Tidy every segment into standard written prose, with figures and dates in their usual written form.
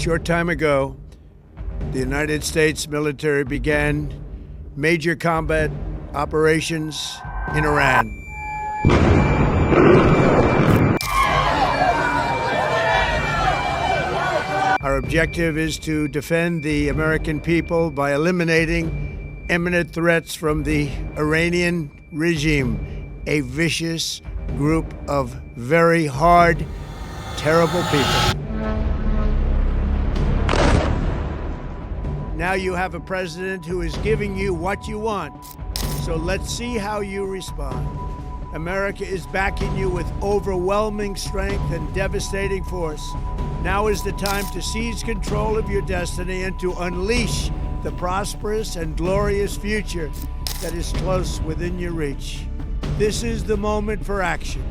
short time ago, the United States military began major combat operations in Iran. Our objective is to defend the American people by eliminating imminent threats from the Iranian regime, a vicious group of very hard, terrible people. Now you have a president who is giving you what you want. So let's see how you respond. America is backing you with overwhelming strength and devastating force. Now is the time to seize control of your destiny and to unleash the prosperous and glorious future that is close within your reach. This is the moment for action.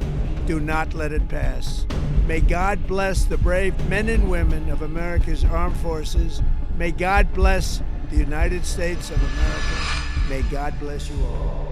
Do not let it pass. May God bless the brave men and women of America's armed forces. May God bless the United States of America. May God bless you all.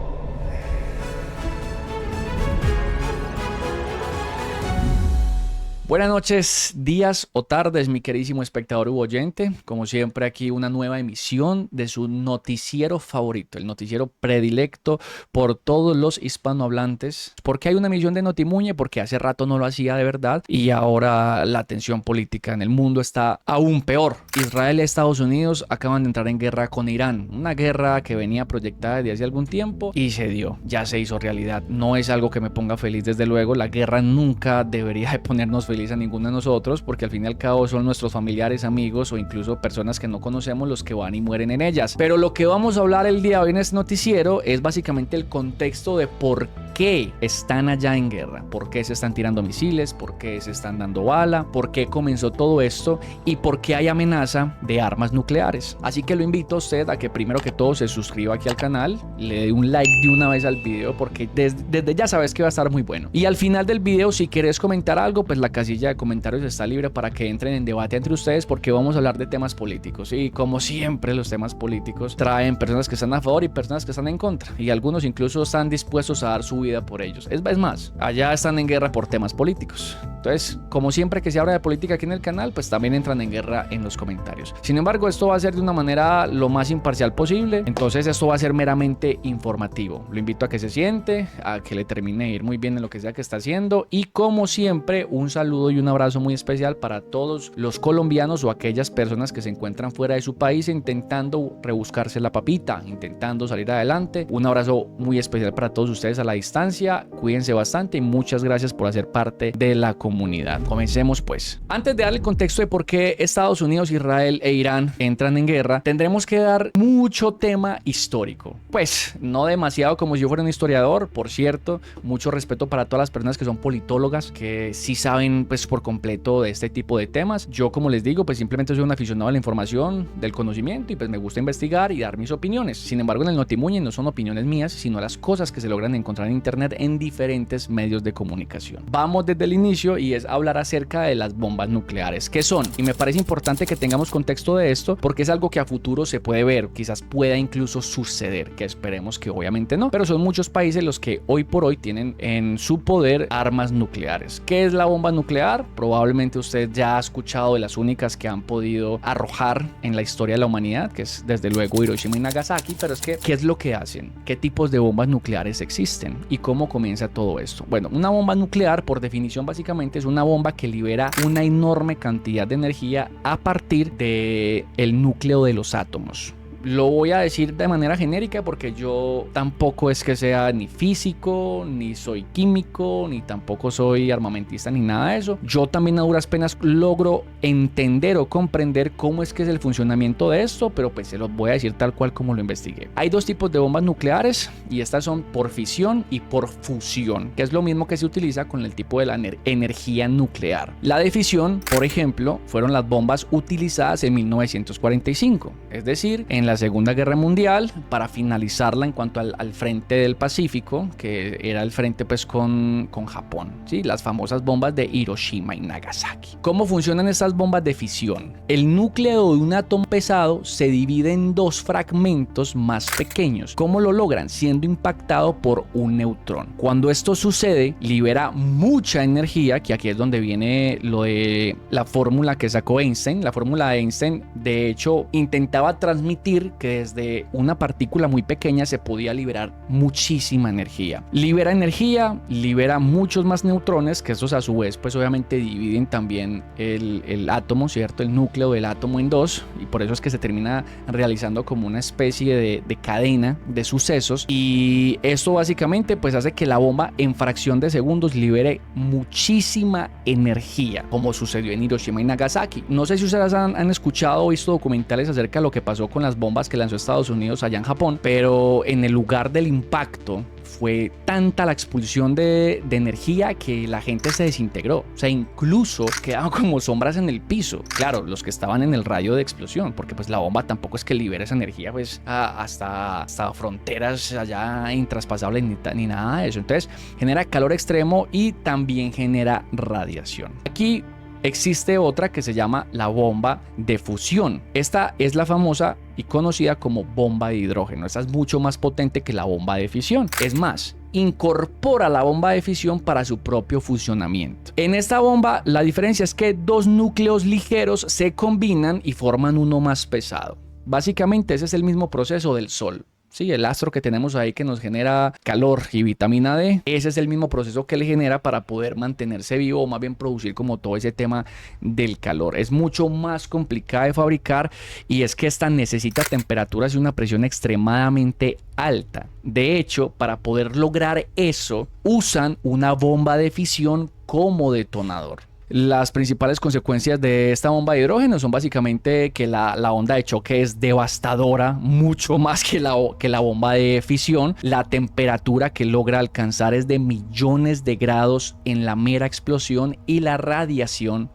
Buenas noches, días o tardes, mi queridísimo espectador u oyente. Como siempre, aquí una nueva emisión de su noticiero favorito, el noticiero predilecto por todos los hispanohablantes. ¿Por qué hay una emisión de Notimuñe? Porque hace rato no lo hacía de verdad y ahora la tensión política en el mundo está aún peor. Israel y Estados Unidos acaban de entrar en guerra con Irán, una guerra que venía proyectada desde hace algún tiempo y se dio, ya se hizo realidad. No es algo que me ponga feliz, desde luego. La guerra nunca debería de ponernos feliz a ninguno de nosotros, porque al fin y al cabo son nuestros familiares, amigos o incluso personas que no conocemos los que van y mueren en ellas. Pero lo que vamos a hablar el día de hoy en este noticiero es básicamente el contexto de por qué están allá en guerra, por qué se están tirando misiles, por qué se están dando bala, por qué comenzó todo esto y por qué hay amenaza de armas nucleares. Así que lo invito a usted a que primero que todo se suscriba aquí al canal, le dé un like de una vez al video, porque desde ya sabes que va a estar muy bueno. Y al final del video, si quieres comentar algo, pues la casilla de comentarios está libre para que entren en debate entre ustedes, porque vamos a hablar de temas políticos y como siempre los temas políticos traen personas que están a favor y personas que están en contra, y algunos incluso están dispuestos a dar su vida por ellos. Es más, allá están en guerra por temas políticos. Entonces, como siempre que se habla de política aquí en el canal, pues también entran en guerra en los comentarios. Sin embargo, esto va a ser de una manera lo más imparcial posible, entonces esto va a ser meramente informativo. Lo invito a que se siente, a que le termine de ir muy bien en lo que sea que está haciendo, y como siempre, un saludo y un abrazo muy especial para todos los colombianos o aquellas personas que se encuentran fuera de su país intentando rebuscarse la papita, intentando salir adelante. Un abrazo muy especial para todos ustedes a la distancia. Cuídense bastante y muchas gracias por hacer parte de la comunidad. Comencemos pues. Antes de darle el contexto de por qué Estados Unidos, Israel e Irán entran en guerra, tendremos que dar mucho tema histórico. Pues no demasiado como si yo fuera un historiador, por cierto. Mucho respeto para todas las personas que son politólogas, que sí saben pues por completo de este tipo de temas. Yo, como les digo, pues simplemente soy un aficionado a la información, del conocimiento, y pues me gusta investigar y dar mis opiniones. Sin embargo, en el Notimuñe no son opiniones mías, sino las cosas que se logran encontrar en internet en diferentes medios de comunicación. Vamos desde el inicio y es hablar acerca de las bombas nucleares. ¿Qué son? Y me parece importante que tengamos contexto de esto, porque es algo que a futuro se puede ver, quizás pueda incluso suceder, que esperemos que obviamente no, pero son muchos países los que hoy por hoy tienen en su poder armas nucleares. ¿Qué es la bomba nuclear? Probablemente usted ya ha escuchado de las únicas que han podido arrojar en la historia de la humanidad, que es desde luego Hiroshima y Nagasaki. Pero es que, ¿qué es lo que hacen? ¿Qué tipos de bombas nucleares existen? ¿Y cómo comienza todo esto? Bueno, una bomba nuclear, por definición, básicamente es una bomba que libera una enorme cantidad de energía a partir del núcleo de los átomos. Lo voy a decir de manera genérica porque yo tampoco es que sea ni físico, ni soy químico, ni tampoco soy armamentista, ni nada de eso. Yo también a duras penas logro entender o comprender cómo es que es el funcionamiento de esto, pero pues se los voy a decir tal cual como lo investigué. Hay dos tipos de bombas nucleares y estas son por fisión y por fusión, que es lo mismo que se utiliza con el tipo de la energía nuclear. La de fisión, por ejemplo, fueron las bombas utilizadas en 1945, es decir, en la Segunda Guerra Mundial para finalizarla en cuanto al frente del Pacífico, que era el frente pues con Japón, ¿sí? Las famosas bombas de Hiroshima y Nagasaki. ¿Cómo funcionan estas bombas de fisión? El núcleo de un átomo pesado se divide en dos fragmentos más pequeños. ¿Cómo lo logran? Siendo impactado por un neutrón. Cuando esto sucede, libera mucha energía, que aquí es donde viene lo de la fórmula que sacó Einstein. La fórmula de Einstein, de hecho, intentaba transmitir que desde una partícula muy pequeña se podía liberar muchísima energía. Libera energía, libera muchos más neutrones, que estos a su vez, pues obviamente dividen también el átomo, ¿cierto? El núcleo del átomo en dos, y por eso es que se termina realizando como una especie de cadena de sucesos, y esto básicamente pues hace que la bomba en fracción de segundos libere muchísima energía, como sucedió en Hiroshima y Nagasaki. No sé si ustedes han escuchado o visto documentales acerca de lo que pasó con las bombas que lanzó Estados Unidos allá en Japón, pero en el lugar del impacto fue tanta la expulsión de energía que la gente se desintegró. O sea, incluso quedaban como sombras en el piso. Claro, los que estaban en el radio de explosión, porque pues la bomba tampoco es que libere esa energía pues hasta fronteras allá intraspasables ni nada de eso. Entonces genera calor extremo y también genera radiación. Aquí existe otra que se llama la bomba de fusión. Esta es la famosa y conocida como bomba de hidrógeno. Esta es mucho más potente que la bomba de fisión. Es más, incorpora la bomba de fisión para su propio funcionamiento. En esta bomba, la diferencia es que dos núcleos ligeros se combinan y forman uno más pesado. Básicamente, ese es el mismo proceso del Sol. Sí, el astro que tenemos ahí que nos genera calor y vitamina D, ese es el mismo proceso que le genera para poder mantenerse vivo, o más bien producir como todo ese tema del calor. Es mucho más complicada de fabricar, y es que esta necesita temperaturas y una presión extremadamente alta. De hecho, para poder lograr eso, usan una bomba de fisión como detonador. Las principales consecuencias de esta bomba de hidrógeno son básicamente que la onda de choque es devastadora, mucho más que la bomba de fisión. La temperatura que logra alcanzar es de millones de grados en la mera explosión, y la radiación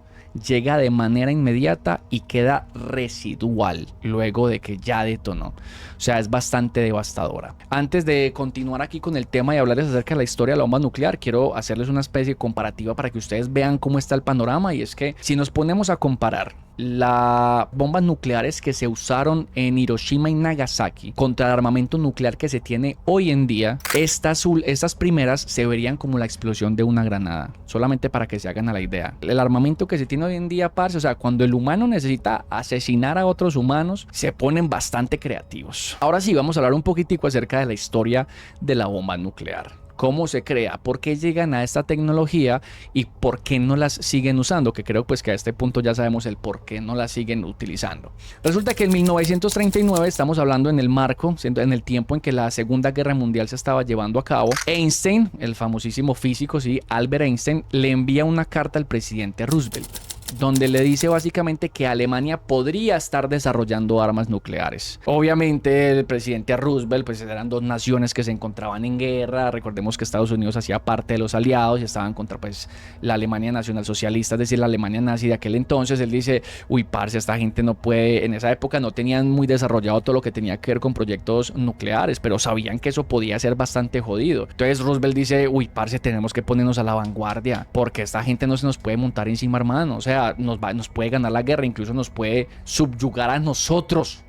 llega de manera inmediata y queda residual luego de que ya detonó. O sea, es bastante devastadora. Antes de continuar aquí con el tema y hablarles acerca de la historia de la bomba nuclear, quiero hacerles una especie de comparativa para que ustedes vean cómo está el panorama. Y es que si nos ponemos a comparar las bombas nucleares que se usaron en Hiroshima y Nagasaki contra el armamento nuclear que se tiene hoy en día, estas primeras se verían como la explosión de una granada, solamente para que se hagan a la idea. El armamento que se tiene hoy en día, parce, o sea, cuando el humano necesita asesinar a otros humanos, se ponen bastante creativos. Ahora sí, vamos a hablar un poquitico acerca de la historia de la bomba nuclear. ¿Cómo se crea? ¿Por qué llegan a esta tecnología? ¿Y por qué no las siguen usando? Que creo pues que a este punto ya sabemos el por qué no las siguen utilizando. Resulta que en 1939, estamos hablando en el marco, en el tiempo en que la Segunda Guerra Mundial se estaba llevando a cabo, Einstein, el famosísimo físico, sí, Albert Einstein, le envía una carta al presidente Roosevelt, donde le dice básicamente que Alemania podría estar desarrollando armas nucleares. Obviamente el presidente Roosevelt, pues eran dos naciones que se encontraban en guerra. Recordemos que Estados Unidos hacía parte de los aliados y estaban contra pues la Alemania nacionalsocialista, es decir, la Alemania nazi de aquel entonces. Él dice, uy, parce, esta gente no puede, en esa época no tenían muy desarrollado todo lo que tenía que ver con proyectos nucleares, pero sabían que eso podía ser bastante jodido. Entonces Roosevelt dice, uy, parce, tenemos que ponernos a la vanguardia, porque esta gente no se nos puede montar encima, hermano. O sea, nos puede ganar la guerra, incluso nos puede subyugar a nosotros,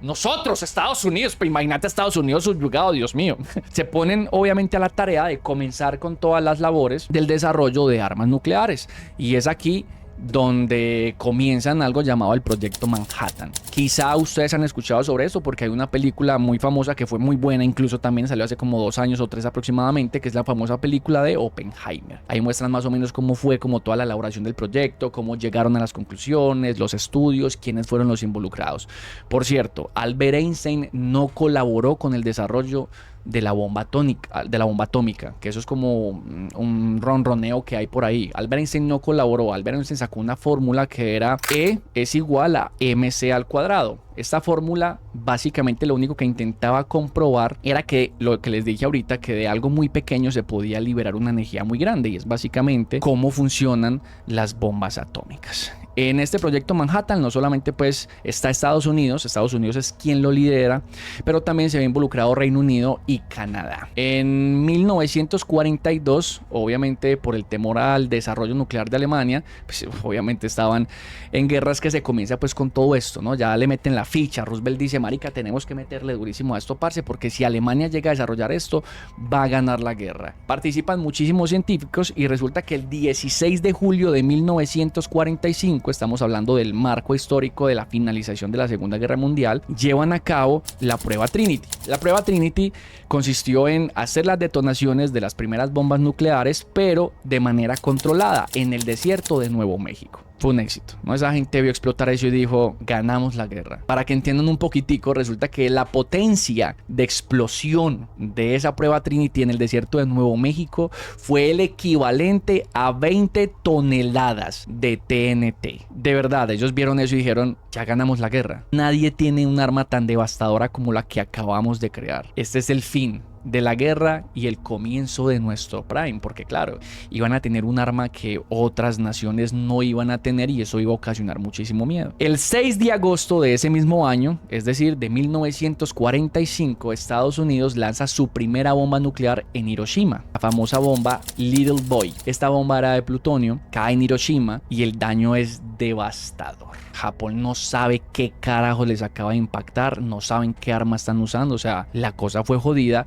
Estados Unidos. Pero imagínate a Estados Unidos subyugado, Dios mío. Se ponen obviamente a la tarea de comenzar con todas las labores del desarrollo de armas nucleares, y es aquí donde comienzan algo llamado el Proyecto Manhattan. Quizá ustedes han escuchado sobre eso porque hay una película muy famosa que fue muy buena, incluso también salió hace como 2 años o 3 aproximadamente, que es la famosa película de Oppenheimer. Ahí muestran más o menos cómo fue como toda la elaboración del proyecto, cómo llegaron a las conclusiones, los estudios, quiénes fueron los involucrados. Por cierto, Albert Einstein no colaboró con el desarrollo de la bomba atómica, que eso es como un ronroneo que hay por ahí. Albert Einstein no colaboró. Albert Einstein sacó una fórmula que era E es igual a mc al cuadrado. Esta fórmula básicamente lo único que intentaba comprobar era que lo que les dije ahorita, que de algo muy pequeño se podía liberar una energía muy grande, y es básicamente cómo funcionan las bombas atómicas. En este proyecto Manhattan no solamente pues está Estados Unidos es quien lo lidera, pero también se ve involucrado Reino Unido y Canadá. En 1942, obviamente por el temor al desarrollo nuclear de Alemania, pues obviamente estaban en guerras, que se comienza pues con todo esto, ¿no? Ya le meten la ficha, Roosevelt dice, marica, tenemos que meterle durísimo a esto, parce, porque si Alemania llega a desarrollar esto, va a ganar la guerra. Participan muchísimos científicos y resulta que el 16 de julio de 1945, estamos hablando del marco histórico de la finalización de la Segunda Guerra Mundial, llevan a cabo la prueba Trinity. La prueba Trinity consistió en hacer las detonaciones de las primeras bombas nucleares, pero de manera controlada en el desierto de Nuevo México. Fue un éxito, ¿no? Esa gente vio explotar eso y dijo, ganamos la guerra. Para que entiendan un poquitico, resulta que la potencia de explosión de esa prueba Trinity en el desierto de Nuevo México fue el equivalente a 20 toneladas de TNT. De verdad, ellos vieron eso y dijeron, ya ganamos la guerra. Nadie tiene un arma tan devastadora como la que acabamos de crear. Este es el fin de la guerra y el comienzo de nuestro prime, porque claro, iban a tener un arma que otras naciones no iban a tener y eso iba a ocasionar muchísimo miedo. El 6 de agosto de ese mismo año, es decir, de 1945, Estados Unidos lanza su primera bomba nuclear en Hiroshima, la famosa bomba Little Boy. Esta bomba era de plutonio, cae en Hiroshima y el daño es devastador. Japón no sabe qué carajo les acaba de impactar, no saben qué arma están usando, o sea, la cosa fue jodida.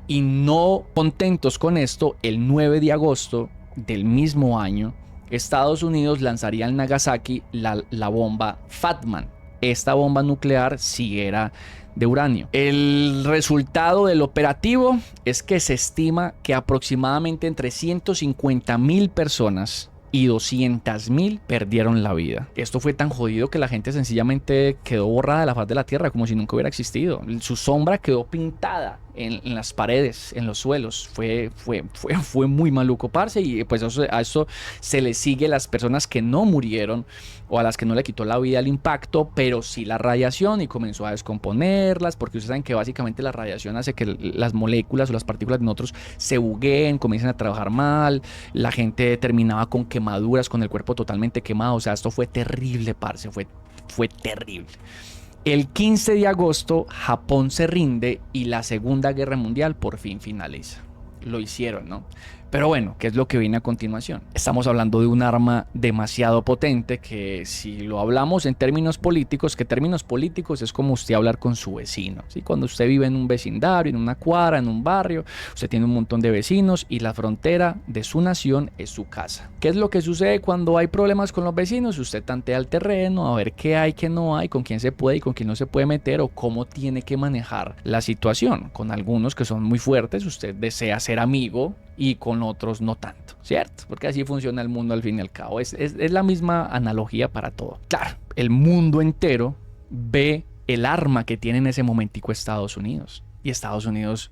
Y no contentos con esto, el 9 de agosto del mismo año, Estados Unidos lanzaría en Nagasaki la bomba Fat Man. Esta bomba nuclear sí era de uranio. El resultado del operativo es que se estima que aproximadamente entre 150.000 personas y 200.000 perdieron la vida. Esto fue tan jodido que la gente sencillamente quedó borrada de la faz de la tierra, como si nunca hubiera existido. Su sombra quedó pintada en las paredes, en los suelos. Fue muy maluco, parce. Y pues a eso se le sigue las personas que no murieron o a las que no le quitó la vida el impacto, pero sí la radiación, y comenzó a descomponerlas, porque ustedes saben que básicamente la radiación hace que las moléculas o las partículas de nosotros se bugueen, comiencen a trabajar mal. La gente terminaba con quemaduras, con el cuerpo totalmente quemado. O sea, esto fue terrible, parce. Fue terrible. El 15 de agosto, Japón se rinde y la Segunda Guerra Mundial por fin finaliza. Lo hicieron, ¿no? Pero bueno, ¿qué es lo que viene a continuación? Estamos hablando de un arma demasiado potente que, si lo hablamos en términos políticos, que términos políticos es como usted hablar con su vecino, ¿sí? Cuando usted vive en un vecindario, en una cuadra, en un barrio, usted tiene un montón de vecinos y la frontera de su nación es su casa. ¿Qué es lo que sucede cuando hay problemas con los vecinos? Usted tantea el terreno a ver qué hay, qué no hay, con quién se puede y con quién no se puede meter, o cómo tiene que manejar la situación. Con algunos que son muy fuertes, usted desea ser amigo, y con otros no tanto, ¿cierto? Porque así funciona el mundo al fin y al cabo. Es la misma analogía para todo. Claro, el mundo entero ve el arma que tiene en ese momentico Estados Unidos. Y Estados Unidos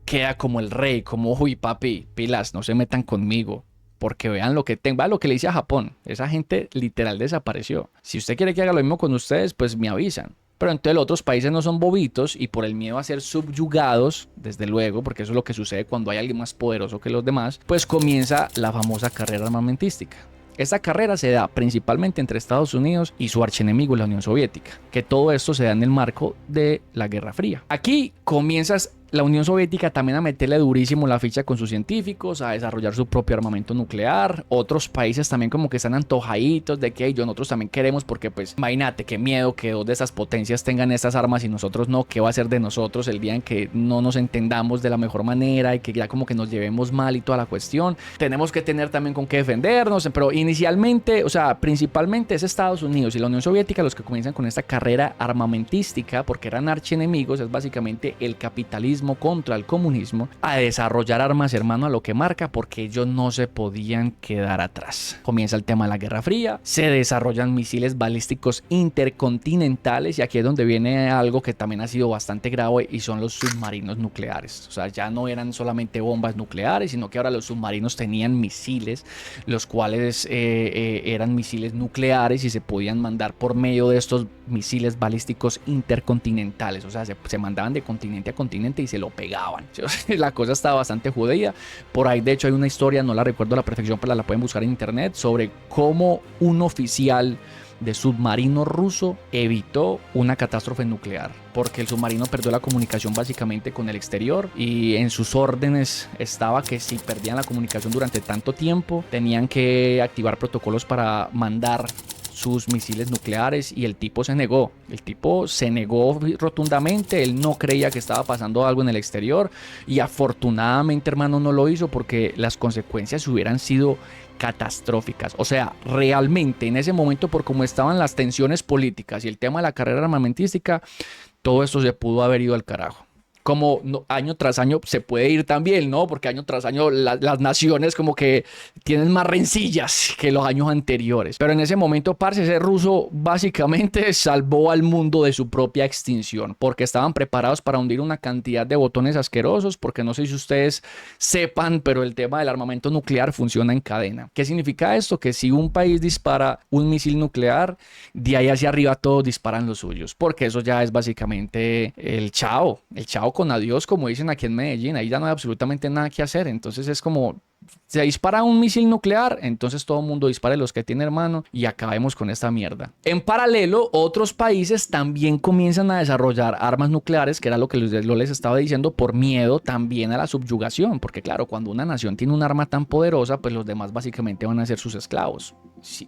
queda como el rey, como, uy, papi, pilas, no se metan conmigo, porque vean lo que tengo. Vean lo que le hice a Japón. Esa gente literal desapareció. Si usted quiere que haga lo mismo con ustedes, pues me avisan. Pero entonces los otros países no son bobitos, y por el miedo a ser subyugados, desde luego, porque eso es lo que sucede cuando hay alguien más poderoso que los demás, pues comienza la famosa carrera armamentística. Esta carrera se da principalmente entre Estados Unidos y su archienemigo, la Unión Soviética, que todo esto se da en el marco de la Guerra Fría. Aquí comienza la Unión Soviética también a meterle durísimo la ficha con sus científicos, a desarrollar su propio armamento nuclear. Otros países también como que están antojaditos de que nosotros también queremos, porque pues imagínate qué miedo que dos de esas potencias tengan estas armas y nosotros no. ¿Qué va a ser de nosotros el día en que no nos entendamos de la mejor manera y que ya como que nos llevemos mal y toda la cuestión? Tenemos que tener también con qué defendernos, pero inicialmente, o sea, principalmente es Estados Unidos y la Unión Soviética los que comienzan con esta carrera armamentística, porque eran archienemigos. Es básicamente el capitalismo contra el comunismo, a desarrollar armas, hermano, a lo que marca, porque ellos no se podían quedar atrás. Comienza el tema de la Guerra Fría, se desarrollan misiles balísticos intercontinentales, y aquí es donde viene algo que también ha sido bastante grave, y son los submarinos nucleares. O sea, ya no eran solamente bombas nucleares, sino que ahora los submarinos tenían misiles, los cuales eran misiles nucleares y se podían mandar por medio de estos misiles balísticos intercontinentales. O sea, se mandaban de continente a continente y se lo pegaban. La cosa estaba bastante jodida. Por ahí, de hecho, hay una historia, no la recuerdo a la perfección, pero la pueden buscar en internet, sobre cómo un oficial de submarino ruso evitó una catástrofe nuclear, porque el submarino perdió la comunicación básicamente con el exterior, y en sus órdenes estaba que si perdían la comunicación durante tanto tiempo tenían que activar protocolos para mandar sus misiles nucleares, y el tipo se negó. El tipo se negó rotundamente. Él no creía que estaba pasando algo en el exterior, y afortunadamente, hermano, no lo hizo, porque las consecuencias hubieran sido catastróficas. O sea, realmente en ese momento, por cómo estaban las tensiones políticas y el tema de la carrera armamentística, todo esto se pudo haber ido al carajo. Como año tras año se puede ir también, ¿no? Porque año tras año las naciones como que tienen más rencillas que los años anteriores. Pero en ese momento, parce, ese ruso básicamente salvó al mundo de su propia extinción, porque estaban preparados para hundir una cantidad de botones asquerosos, porque no sé si ustedes sepan, pero el tema del armamento nuclear funciona en cadena. ¿Qué significa esto? Que si un país dispara un misil nuclear, de ahí hacia arriba todos disparan los suyos, porque eso ya es básicamente el chao con adiós, como dicen aquí en Medellín. Ahí ya no hay absolutamente nada que hacer. Entonces es como, se dispara un misil nuclear, entonces todo el mundo dispare los que tiene, hermano, y acabemos con esta mierda. En paralelo, otros países también comienzan a desarrollar armas nucleares, que era lo que les estaba diciendo, por miedo también a la subyugación, porque claro, cuando una nación tiene un arma tan poderosa, pues los demás básicamente van a ser sus esclavos. Sí.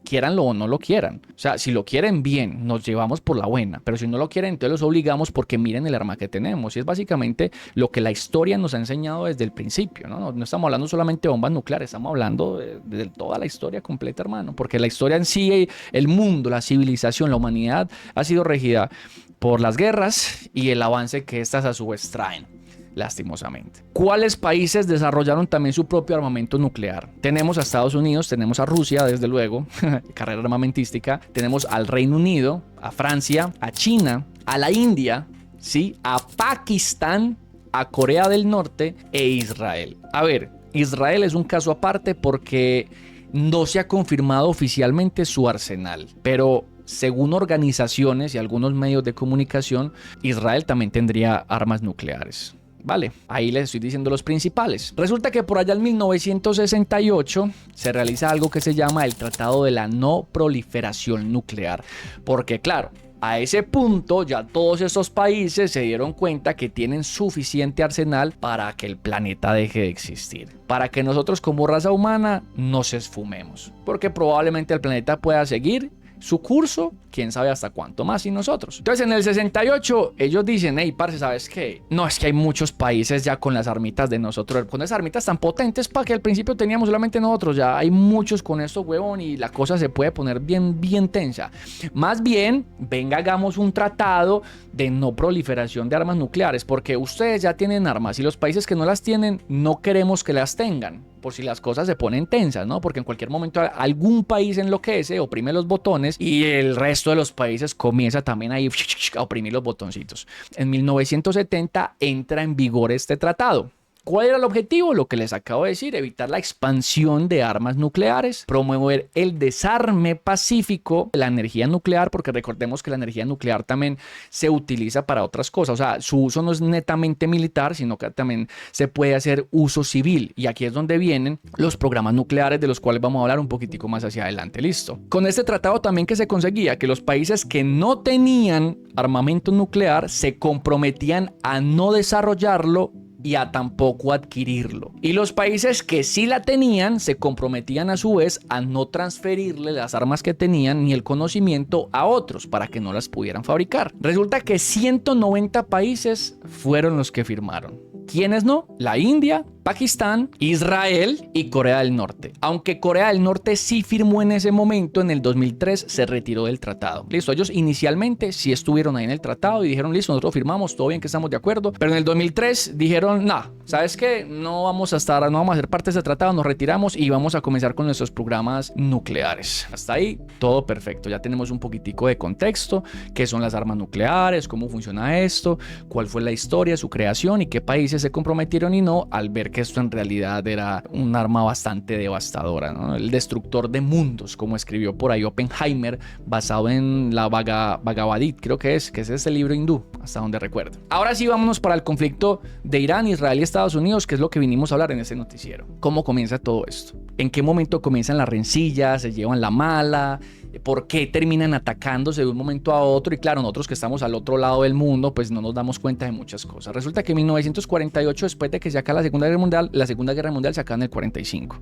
Quieranlo o no lo quieran. O sea, si lo quieren, bien, nos llevamos por la buena, pero si no lo quieren, entonces los obligamos, porque miren el arma que tenemos. Y es básicamente lo que la historia nos ha enseñado desde el principio, ¿no? No estamos hablando solamente de bombas nucleares, estamos hablando de toda la historia completa, hermano, porque la historia en sí, el mundo, la civilización, la humanidad ha sido regida por las guerras y el avance que estas a su vez traen, lastimosamente. ¿Cuáles países desarrollaron también su propio armamento nuclear? Tenemos a Estados Unidos, tenemos a Rusia, desde luego, carrera armamentística, tenemos al Reino Unido, a Francia, a China, a la India, ¿sí? A Pakistán, a Corea del Norte e Israel. A ver, Israel es un caso aparte porque no se ha confirmado oficialmente su arsenal, pero según organizaciones y algunos medios de comunicación, Israel también tendría armas nucleares. Vale, ahí les estoy diciendo los principales. Resulta que por allá en 1968 se realiza algo que se llama el Tratado de la No Proliferación Nuclear. Porque claro, a ese punto ya todos estos países se dieron cuenta que tienen suficiente arsenal para que el planeta deje de existir. Para que nosotros como raza humana nos esfumemos. Porque probablemente el planeta pueda seguir su curso, quién sabe hasta cuánto más, y nosotros. Entonces en el 68 ellos dicen, hey, parce, ¿sabes qué? No, es que hay muchos países ya con las armitas de nosotros, con esas armitas tan potentes para que al principio teníamos solamente nosotros, ya hay muchos con esto, huevón, y la cosa se puede poner bien tensa. Más bien, venga, hagamos un tratado de no proliferación de armas nucleares, porque ustedes ya tienen armas y los países que no las tienen no queremos que las tengan, por si las cosas se ponen tensas, ¿no? Porque en cualquier momento algún país enloquece, oprime los botones y el resto de los países comienza también ahí a oprimir los botoncitos. En 1970 entra en vigor este tratado. ¿Cuál era el objetivo? Lo que les acabo de decir, evitar la expansión de armas nucleares, promover el desarme pacífico de la energía nuclear, porque recordemos que la energía nuclear también se utiliza para otras cosas, o sea, su uso no es netamente militar, sino que también se puede hacer uso civil, y aquí es donde vienen los programas nucleares, de los cuales vamos a hablar un poquitico más hacia adelante. Listo. Con este tratado también que se conseguía que los países que no tenían armamento nuclear se comprometían a no desarrollarlo y a tampoco adquirirlo. Y los países que sí la tenían se comprometían a su vez a no transferirle las armas que tenían ni el conocimiento a otros para que no las pudieran fabricar. Resulta que 190 países fueron los que firmaron. ¿Quiénes no? La India, Pakistán, Israel y Corea del Norte. Aunque Corea del Norte sí firmó en ese momento, en el 2003 se retiró del tratado. Listo, ellos inicialmente sí estuvieron ahí en el tratado y dijeron, listo, nosotros firmamos, todo bien, que estamos de acuerdo. Pero en el 2003 dijeron, no, ¿sabes qué? No vamos a ser parte de ese tratado, nos retiramos y vamos a comenzar con nuestros programas nucleares. Hasta ahí, todo perfecto. Ya tenemos un poquitico de contexto, qué son las armas nucleares, cómo funciona esto, cuál fue la historia, su creación y qué países países se comprometieron y no, al ver que esto en realidad era un arma bastante devastadora, ¿no? El destructor de mundos, como escribió por ahí Oppenheimer, basado en la Bhagavad Gita, creo que es ese libro hindú, hasta donde recuerdo. Ahora sí, vámonos para el conflicto de Irán, Israel y Estados Unidos, que es lo que vinimos a hablar en este noticiero. ¿Cómo comienza todo esto? ¿En qué momento comienzan las rencillas? ¿Se llevan la mala? ¿Por qué terminan atacándose de un momento a otro? Y claro, nosotros que estamos al otro lado del mundo, pues no nos damos cuenta de muchas cosas. Resulta que en 1948, después de que se acaba la Segunda Guerra Mundial se acaba en el 45,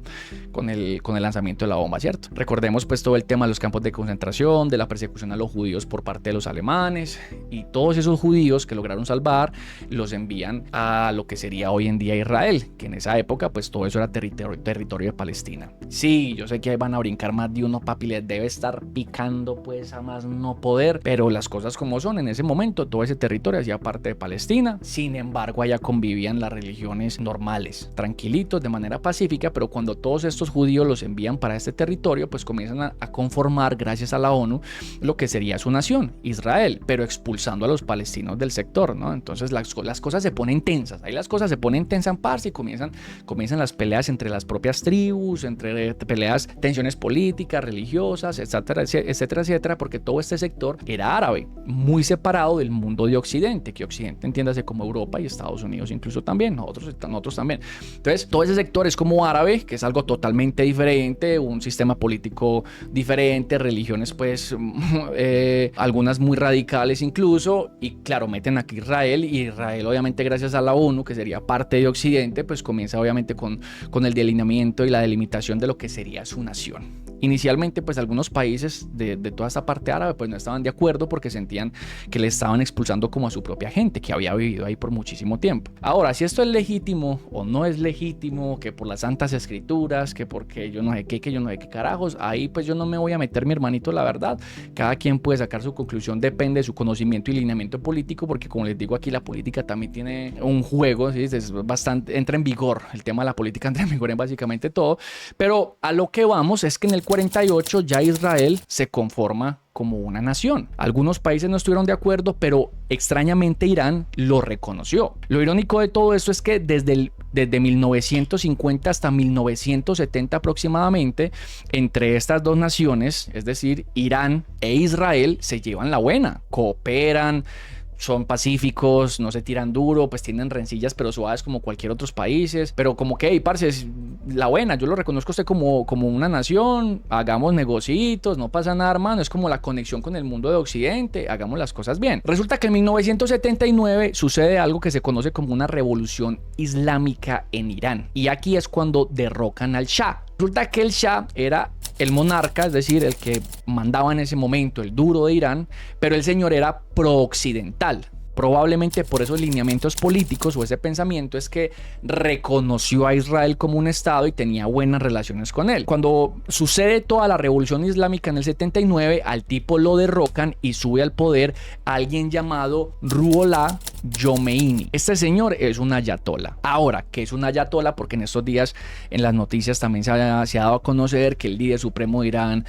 con el lanzamiento de la bomba, ¿cierto? Recordemos pues todo el tema de los campos de concentración, de la persecución a los judíos por parte de los alemanes, y todos esos judíos que lograron salvar, los envían a lo que sería hoy en día Israel, que en esa época pues todo eso era territorio de Palestina. Sí, yo sé que ahí van a brincar más de uno, papi, les debe estar picando pues a más no poder, pero las cosas como son, en ese momento todo ese territorio hacía parte de Palestina. Sin embargo, allá convivían las religiones normales, tranquilitos, de manera pacífica, pero cuando todos estos judíos los envían para este territorio, pues comienzan a conformar, gracias a la ONU, lo que sería su nación, Israel, pero expulsando a los palestinos del sector, ¿no? Entonces las cosas se ponen tensas, ahí las cosas se ponen tensas, parce, y comienzan las peleas entre las propias tribus, entre peleas, tensiones políticas, religiosas, etcétera, etcétera, porque todo este sector era árabe, muy separado del mundo de Occidente, que Occidente entiéndase como Europa y Estados Unidos incluso también, nosotros también. Entonces, todo ese sector es como árabe, que es algo totalmente diferente, un sistema político diferente, religiones pues algunas muy radicales incluso, y claro, meten aquí Israel, y Israel obviamente gracias a la ONU, que sería parte de Occidente, pues comienza obviamente con el delineamiento y la delimitación de lo que sería su nación. Inicialmente pues algunos países de toda esta parte árabe pues no estaban de acuerdo porque sentían que le estaban expulsando como a su propia gente que había vivido ahí por muchísimo tiempo. Ahora, si esto es legítimo o no es legítimo, que por las santas escrituras, que porque yo no sé qué, que yo no sé qué carajos, ahí pues yo no me voy a meter, mi hermanito, la verdad. Cada quien puede sacar su conclusión, depende de su conocimiento y lineamiento político, porque como les digo aquí, la política también tiene un juego, ¿sí? Es bastante, entra en vigor, el tema de la política entra en vigor en básicamente todo, pero a lo que vamos es que en el 48 ya Israel se conforma como una nación. Algunos países no estuvieron de acuerdo, pero extrañamente Irán lo reconoció. Lo irónico de todo esto es que desde 1950 hasta 1970 aproximadamente, entre estas dos naciones, es decir, Irán e Israel, se llevan la buena, cooperan, son pacíficos, no se tiran duro, pues tienen rencillas pero suaves como cualquier otros países, pero como que, hey, parce, es la buena, yo lo reconozco a usted como una nación, hagamos negocitos, no pasa nada, hermano, es como la conexión con el mundo de Occidente, hagamos las cosas bien. Resulta que en 1979 sucede algo que se conoce como una revolución islámica en Irán, y aquí es cuando derrocan al Shah. Resulta que el Shah era el monarca, es decir, el que mandaba en ese momento, el duro de Irán, pero el señor era pro-occidental. Probablemente por esos lineamientos políticos o ese pensamiento es que reconoció a Israel como un estado y tenía buenas relaciones con él. Cuando sucede toda la revolución islámica en el 79, al tipo lo derrocan y sube al poder alguien llamado Ruhollah Khomeini. Este señor es un ayatollah. Ahora, ¿qué es un ayatollah? Porque en estos días en las noticias también se ha dado a conocer que el líder supremo de Irán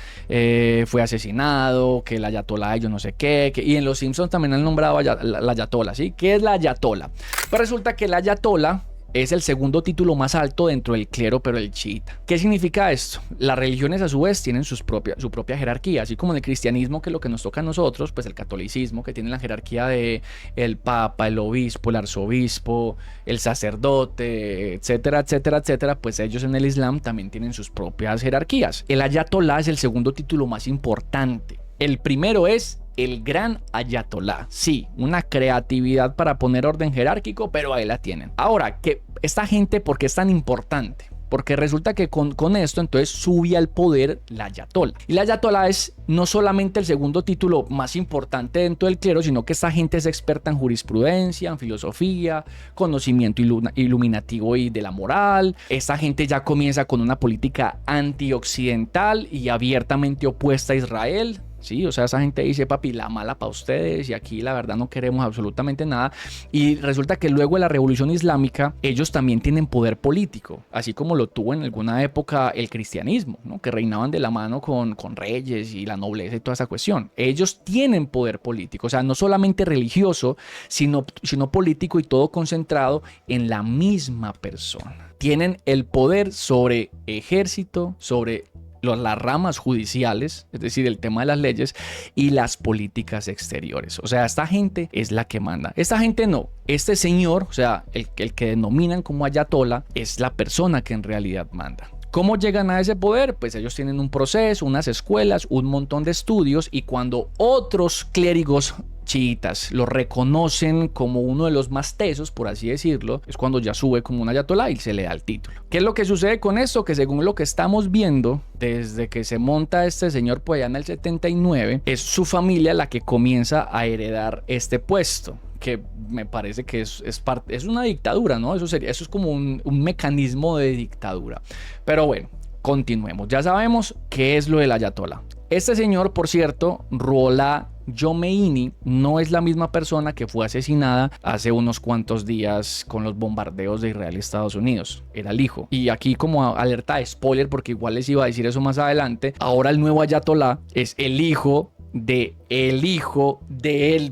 fue asesinado, que el ayatollah yo no sé qué, y en Los Simpsons también han nombrado la ayatollah, ¿sí? ¿Qué es la ayatollah? Pues resulta que el ayatollah es el segundo título más alto dentro del clero, pero el chiita. ¿Qué significa esto? Las religiones a su vez tienen su propia jerarquía, así como en el cristianismo, que es lo que nos toca a nosotros, pues el catolicismo, que tiene la jerarquía de el papa, el obispo, el arzobispo, el sacerdote, etcétera, etcétera, etcétera, pues ellos en el Islam también tienen sus propias jerarquías. El ayatollah es el segundo título más importante. El primero es el gran ayatolá. Sí, una creatividad para poner orden jerárquico, pero ahí la tienen. Ahora, que esta gente, ¿por qué es tan importante? Porque resulta que con esto entonces sube al poder la ayatolá. Y la ayatolá es no solamente el segundo título más importante dentro del clero, sino que esta gente es experta en jurisprudencia, en filosofía, conocimiento iluminativo y de la moral. Esta gente ya comienza con una política antioccidental y abiertamente opuesta a Israel. ¿sí? O sea, esa gente dice, papi, la mala para ustedes y aquí la verdad no queremos absolutamente nada. Y resulta que luego de la Revolución Islámica, ellos también tienen poder político, así como lo tuvo en alguna época el cristianismo, ¿no? Que reinaban de la mano con reyes y la nobleza y toda esa cuestión. Ellos tienen poder político, o sea, no solamente religioso, sino político, y todo concentrado en la misma persona. Tienen el poder sobre ejército, sobre las ramas judiciales, es decir, el tema de las leyes y las políticas exteriores. O sea, esta gente es la que manda. Esta gente no. Este señor, o sea, el que denominan como ayatolá, es la persona que en realidad manda. ¿Cómo llegan a ese poder? Pues ellos tienen un proceso, unas escuelas, un montón de estudios, y cuando otros clérigos chiitas lo reconocen como uno de los más tesos, por así decirlo, es cuando ya sube como un ayatolá y se le da el título. ¿Qué es lo que sucede con esto? Que según lo que estamos viendo, desde que se monta este señor por allá en el 79, es su familia la que comienza a heredar este puesto, que me parece que es una dictadura, ¿no? Eso es como un mecanismo de dictadura. Pero bueno, continuemos. Ya sabemos qué es lo del ayatolá. Este señor, por cierto, Ruhollah Khomeini, no es la misma persona que fue asesinada hace unos cuantos días con los bombardeos de Israel y Estados Unidos. Era el hijo. Y aquí, como alerta de spoiler, porque igual les iba a decir eso más adelante, ahora el nuevo ayatolá es el hijo del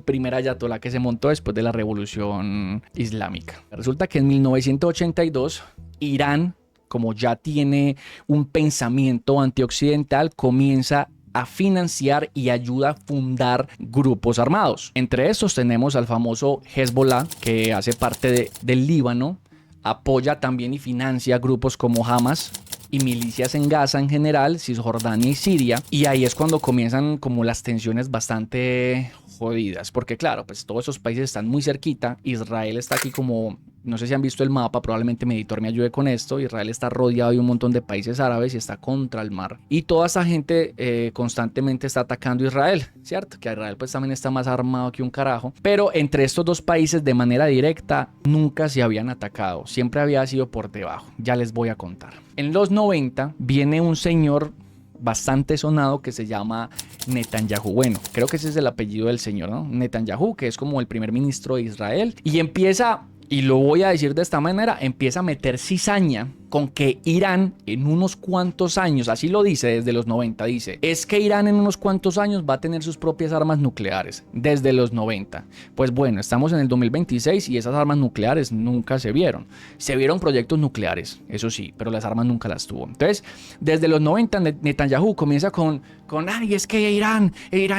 primer ayatolá que se montó después de la Revolución Islámica. Resulta que en 1982, Irán, como ya tiene un pensamiento antioccidental, comienza a financiar y ayuda a fundar grupos armados. Entre estos tenemos al famoso Hezbollah, que hace parte del Líbano, apoya también y financia grupos como Hamas y milicias en Gaza en general, Cisjordania y Siria, y ahí es cuando comienzan como las tensiones bastante jodidas, porque claro, pues todos esos países están muy cerquita. Israel está aquí como, no sé si han visto el mapa, probablemente mi editor me ayude con esto. Israel está rodeado de un montón de países árabes y está contra el mar, y toda esa gente constantemente está atacando a Israel, ¿cierto? Que Israel pues también está más armado que un carajo, pero entre estos dos países de manera directa nunca se habían atacado, siempre había sido por debajo. Ya les voy a contar. En los 90 viene un señor bastante sonado que se llama Netanyahu. Bueno, creo que ese es el apellido del señor, ¿no? Netanyahu, que es como el primer ministro de Israel, y empieza, y lo voy a decir de esta manera, empieza a meter cizaña con que Irán en unos cuantos años, así lo dice desde los 90, dice, es que Irán en unos cuantos años va a tener sus propias armas nucleares, desde los 90. Pues bueno, estamos en el 2026 y esas armas nucleares nunca se vieron. Se vieron proyectos nucleares, eso sí, pero las armas nunca las tuvo. Entonces, desde los 90 Netanyahu comienza con ay, es que Irán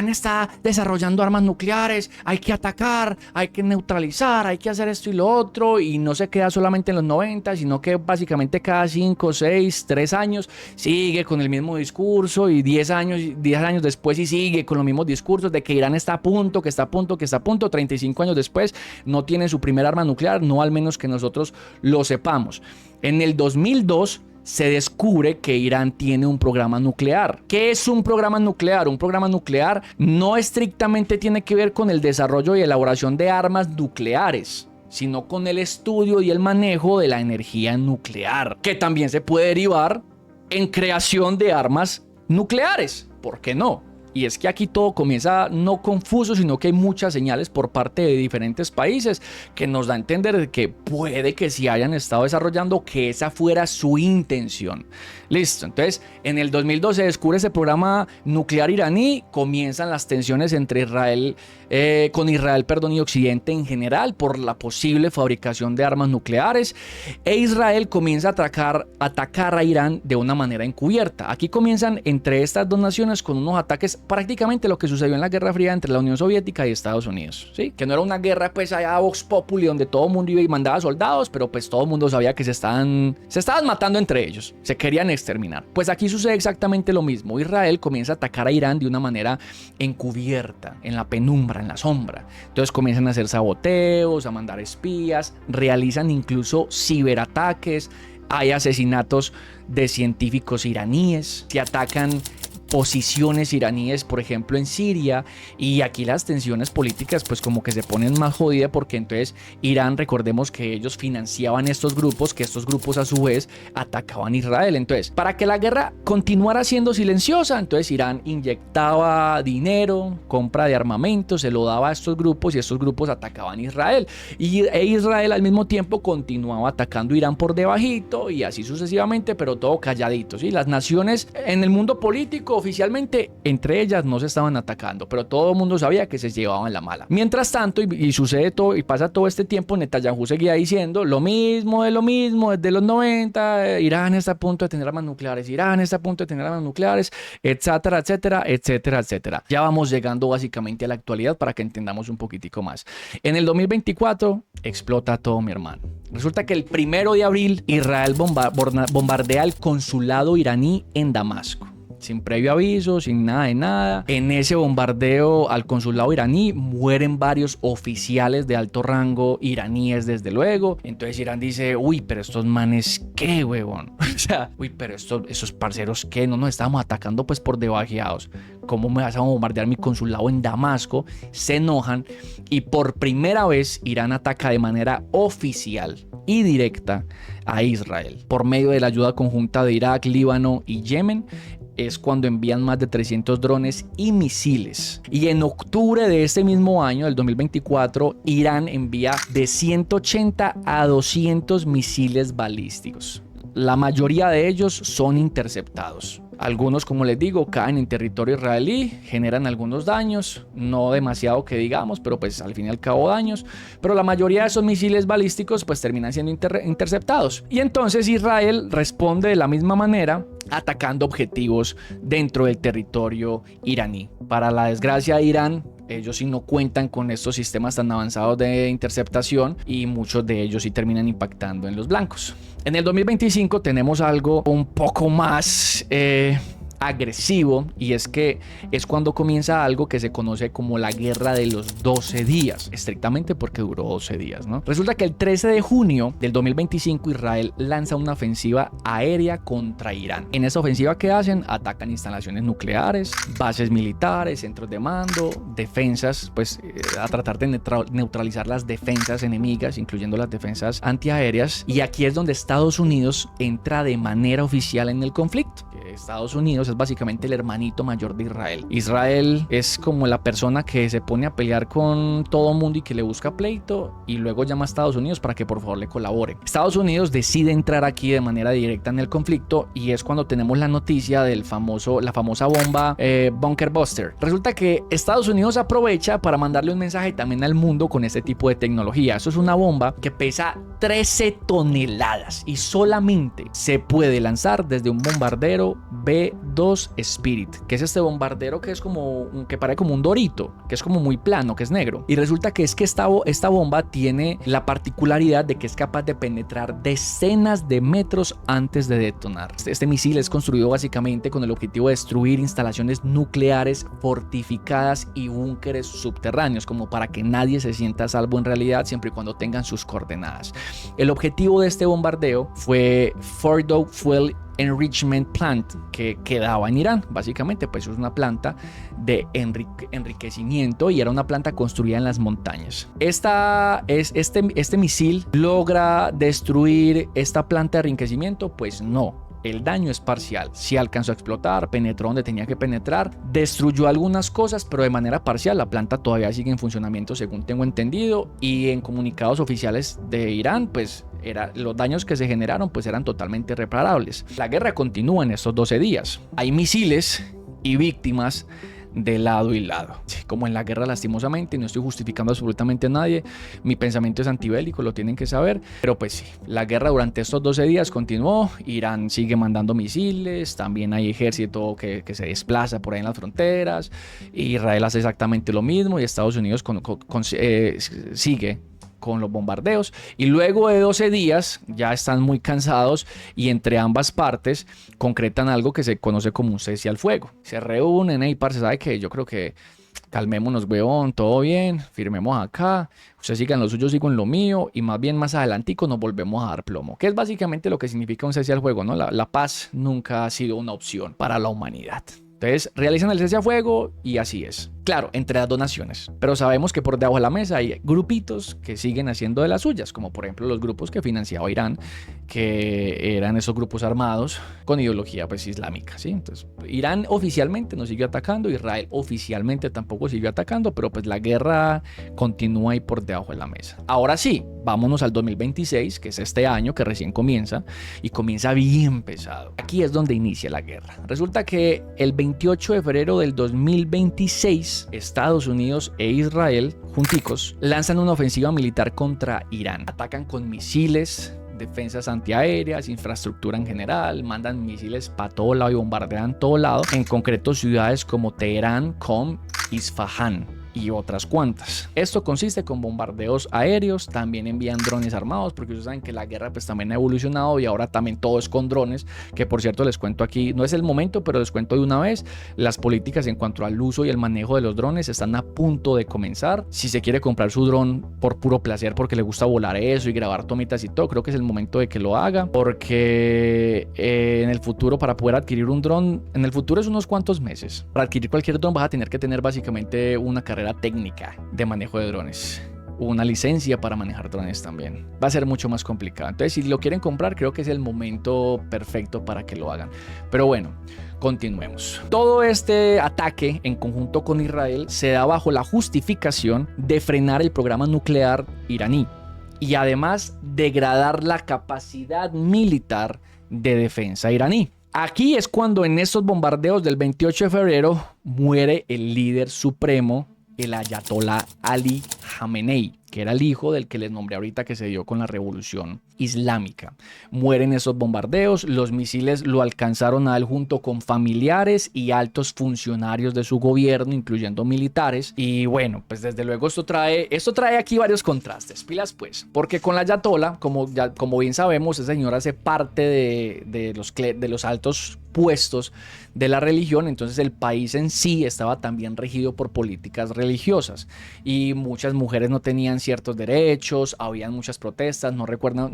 está desarrollando armas nucleares, hay que atacar, hay que neutralizar, hay que hacer esto y lo otro, y no se queda solamente en los 90, sino que básicamente cada 5, 6, 3 años sigue con el mismo discurso, y 10 años después y sigue con los mismos discursos de que Irán está a punto, 35 años después no tiene su primer arma nuclear, no al menos que nosotros lo sepamos. En el 2002 se descubre que Irán tiene un programa nuclear. ¿Qué es un programa nuclear? Un programa nuclear no estrictamente tiene que ver con el desarrollo y elaboración de armas nucleares, sino con el estudio y el manejo de la energía nuclear, que también se puede derivar en creación de armas nucleares. ¿Por qué no? Y es que aquí todo comienza no confuso, sino que hay muchas señales por parte de diferentes países que nos da a entender que puede que sí hayan estado desarrollando, que esa fuera su intención. Listo, entonces en el 2012 se descubre ese programa nuclear iraní, comienzan las tensiones entre Israel y Occidente en general por la posible fabricación de armas nucleares, e Israel comienza a atacar a Irán de una manera encubierta. Aquí comienzan entre estas dos naciones con unos ataques, prácticamente lo que sucedió en la Guerra Fría entre la Unión Soviética y Estados Unidos, ¿sí? Que no era una guerra pues allá Vox Populi donde todo el mundo iba y mandaba soldados, pero pues todo el mundo sabía que se estaban matando entre ellos, se querían exterminar. Pues aquí sucede exactamente lo mismo. Israel comienza a atacar a Irán de una manera encubierta, en la penumbra, en la sombra. Entonces comienzan a hacer saboteos, a mandar espías, realizan incluso ciberataques, hay asesinatos de científicos iraníes, se atacan posiciones iraníes, por ejemplo, en Siria, y aquí las tensiones políticas pues como que se ponen más jodidas porque entonces Irán, recordemos que ellos financiaban estos grupos, que estos grupos a su vez atacaban a Israel. Entonces, para que la guerra continuara siendo silenciosa, entonces Irán inyectaba dinero, compra de armamento, se lo daba a estos grupos y estos grupos atacaban a Israel. E Israel al mismo tiempo continuaba atacando a Irán por debajito y así sucesivamente, pero todo calladito, ¿sí? Las naciones en el mundo político oficialmente entre ellas no se estaban atacando, pero todo el mundo sabía que se llevaban la mala. Mientras tanto, y sucede todo y pasa todo este tiempo, Netanyahu seguía diciendo lo mismo desde los 90, Irán está a punto de tener armas nucleares, Irán está a punto de tener armas nucleares, etcétera, etcétera, etcétera, etcétera. Ya vamos llegando básicamente a la actualidad para que entendamos un poquitico más. En el 2024 explota todo, mi hermano. Resulta que el 1 de abril Israel bombardea el consulado iraní en Damasco. Sin previo aviso, sin nada de nada. En ese bombardeo al consulado iraní mueren varios oficiales de alto rango iraníes, desde luego. Entonces Irán dice, uy, pero estos manes, ¿qué, huevón? O sea, uy, pero esos parceros, ¿qué? No nos estamos atacando pues por debajeados. ¿Cómo me vas a bombardear mi consulado en Damasco? Se enojan y por primera vez Irán ataca de manera oficial y directa a Israel por medio de la ayuda conjunta de Irak, Líbano y Yemen. Es cuando envían más de 300 drones y misiles. Y en octubre de este mismo año, del 2024, Irán envía de 180 a 200 misiles balísticos. La mayoría de ellos son interceptados. Algunos, como les digo, caen en territorio israelí, generan algunos daños, no demasiado que digamos, pero pues al fin y al cabo daños. Pero la mayoría de esos misiles balísticos pues terminan siendo interceptados. Y entonces Israel responde de la misma manera, atacando objetivos dentro del territorio iraní. Para la desgracia de Irán, ellos sí no cuentan con estos sistemas tan avanzados de interceptación y muchos de ellos sí terminan impactando en los blancos. En el 2025 tenemos algo un poco más agresivo, y es que es cuando comienza algo que se conoce como la guerra de los 12 días, estrictamente porque duró 12 días, ¿no? Resulta que el 13 de junio del 2025 Israel lanza una ofensiva aérea contra Irán. En esa ofensiva, ¿qué hacen? Atacan instalaciones nucleares, bases militares, centros de mando, defensas, pues a tratar de neutralizar las defensas enemigas, incluyendo las defensas antiaéreas. Y aquí es donde Estados Unidos entra de manera oficial en el conflicto. Estados Unidos es básicamente el hermanito mayor de Israel. Israel es como la persona que se pone a pelear con todo mundo y que le busca pleito y luego llama a Estados Unidos para que por favor le colabore. Estados Unidos decide entrar aquí de manera directa en el conflicto y es cuando tenemos la noticia de la famosa bomba Bunker Buster. Resulta que Estados Unidos aprovecha para mandarle un mensaje también al mundo con este tipo de tecnología. Eso es una bomba que pesa 13 toneladas y solamente se puede lanzar desde un bombardero B-2 Spirit, que es este bombardero que es que parece como un dorito, que es como muy plano, que es negro. Y resulta que esta bomba tiene la particularidad de que es capaz de penetrar decenas de metros antes de detonar. Este misil es construido básicamente con el objetivo de destruir instalaciones nucleares fortificadas y búnkeres subterráneos, como para que nadie se sienta a salvo en realidad, siempre y cuando tengan sus coordenadas. El objetivo de este bombardeo fue Fordow Fuel Enrichment Plant, que quedaba en Irán. Básicamente pues es una planta de enriquecimiento y era una planta construida en las montañas. Este misil logra destruir esta planta de enriquecimiento, pues no. El daño es parcial. Sí alcanzó a explotar, penetró donde tenía que penetrar, destruyó algunas cosas, pero de manera parcial. La planta todavía sigue en funcionamiento, según tengo entendido, y en comunicados oficiales de Irán, pues los daños que se generaron pues eran totalmente reparables. La guerra continúa en estos 12 días. Hay misiles y víctimas de lado y lado. Como en la guerra, lastimosamente, no estoy justificando absolutamente a nadie, mi pensamiento es antibélico, lo tienen que saber, pero pues sí, la guerra durante estos 12 días continuó. Irán sigue mandando misiles, también hay ejército que se desplaza por ahí en las fronteras, Israel hace exactamente lo mismo y Estados Unidos sigue con los bombardeos, y luego de 12 días ya están muy cansados y entre ambas partes concretan algo que se conoce como un cese al fuego. Se reúnen y parce, ¿sabe qué? Yo creo que calmémonos, weón, todo bien, firmemos acá, ustedes sigan lo suyo, sigo en lo mío, y más bien más adelantico nos volvemos a dar plomo, que es básicamente lo que significa un cese al fuego, ¿no? La paz nunca ha sido una opción para la humanidad. Entonces realizan el cese a fuego y así es. Claro, entre las dos naciones. Pero sabemos que por debajo de la mesa hay grupitos que siguen haciendo de las suyas, como por ejemplo los grupos que financiaba Irán, que eran esos grupos armados con ideología pues islámica, ¿sí? Entonces Irán oficialmente no siguió atacando, Israel oficialmente tampoco siguió atacando, pero pues la guerra continúa ahí por debajo de la mesa. Ahora sí, vámonos al 2026, que es este año que recién comienza y comienza bien pesado. Aquí es donde inicia la guerra. Resulta que el 28 de febrero del 2026 Estados Unidos e Israel, junticos, lanzan una ofensiva militar contra Irán. Atacan con misiles, defensas antiaéreas, infraestructura en general, mandan misiles para todo lado y bombardean todo lado, en concreto ciudades como Teherán, Qom, Isfahán y otras cuantas. Esto consiste con bombardeos aéreos, también envían drones armados, porque ustedes saben que la guerra pues también ha evolucionado y ahora también todo es con drones, que por cierto les cuento aquí, no es el momento, pero les cuento de una vez, las políticas en cuanto al uso y el manejo de los drones están a punto de comenzar. Si se quiere comprar su dron por puro placer, porque le gusta volar eso y grabar tomitas y todo, creo que es el momento de que lo haga, porque en el futuro, para poder adquirir un dron, en el futuro es unos cuantos meses, para adquirir cualquier dron vas a tener que tener básicamente una carrera técnica de manejo de drones, una licencia para manejar drones también. Va a ser mucho más complicado. Entonces, si lo quieren comprar, creo que es el momento perfecto para que lo hagan. Pero bueno, continuemos. Todo este ataque en conjunto con Israel se da bajo la justificación de frenar el programa nuclear iraní y además degradar la capacidad militar de defensa iraní. Aquí es cuando en estos bombardeos del 28 de febrero muere el líder supremo, el ayatolá Ali Khamenei, que era el hijo del que les nombré ahorita que se dio con la revolución islámica. Mueren esos bombardeos, los misiles lo alcanzaron a él junto con familiares y altos funcionarios de su gobierno, incluyendo militares. Y bueno, pues desde luego esto trae aquí varios contrastes, pilas pues, porque con la ayatolá, como bien sabemos, ese señor hace parte de los altos puestos de la religión, entonces el país en sí estaba también regido por políticas religiosas y muchas mujeres no tenían ciertos derechos, habían muchas protestas, no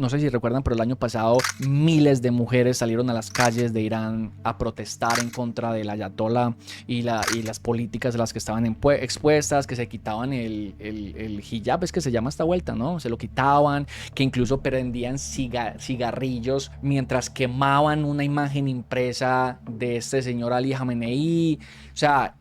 sé si recuerdan, pero el año pasado miles de mujeres salieron a las calles de Irán a protestar en contra del ayatolá y las políticas de las que estaban expuestas, que se quitaban el hijab, es que se llama esta vuelta, ¿no? Se lo quitaban, que incluso prendían cigarrillos mientras quemaban una imagen impresa de este señor Ali Khamenei. O sea,